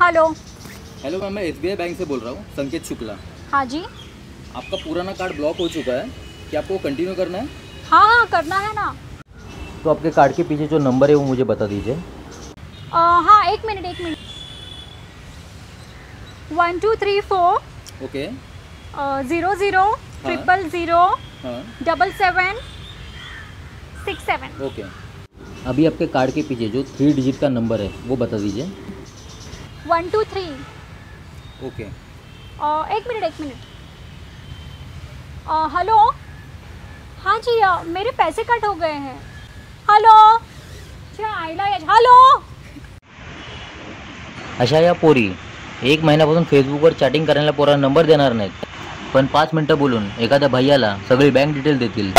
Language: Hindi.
हेलो। हेलो मैम, मैं SBI बैंक से बोल रहा हूँ, संकेत शुक्ला। हाँ जी। आपका पुराना कार्ड ब्लॉक हो चुका है, क्या आपको कंटिन्यू करना है? हाँ हाँ करना है ना। तो आपके कार्ड के पीछे जो नंबर है वो मुझे बता दीजिए। हाँ एक मिनट 1 2 3 4 ओके। 0 0 ट्रिपल 0 हाँ 7 7 6 7। ओके। अभी आपके कार्ड के पीछे जो 3 डिजिट का नंबर है वो बता दीजिए। 1 2 3। ओके। एक मिनट। हेलो। हाँ जी, मेरे पैसे कट हो गए हैं। हेलो। हेलो। अशा या पोरी 1 महिन्यापासून फेसबुकवर चॅटिंग करण्याला पोरांना नंबर देणार नाहीत, पण 5 मिनिटं बोलून एखाद्या भैयाला सगळी बँक डिटेल देतील।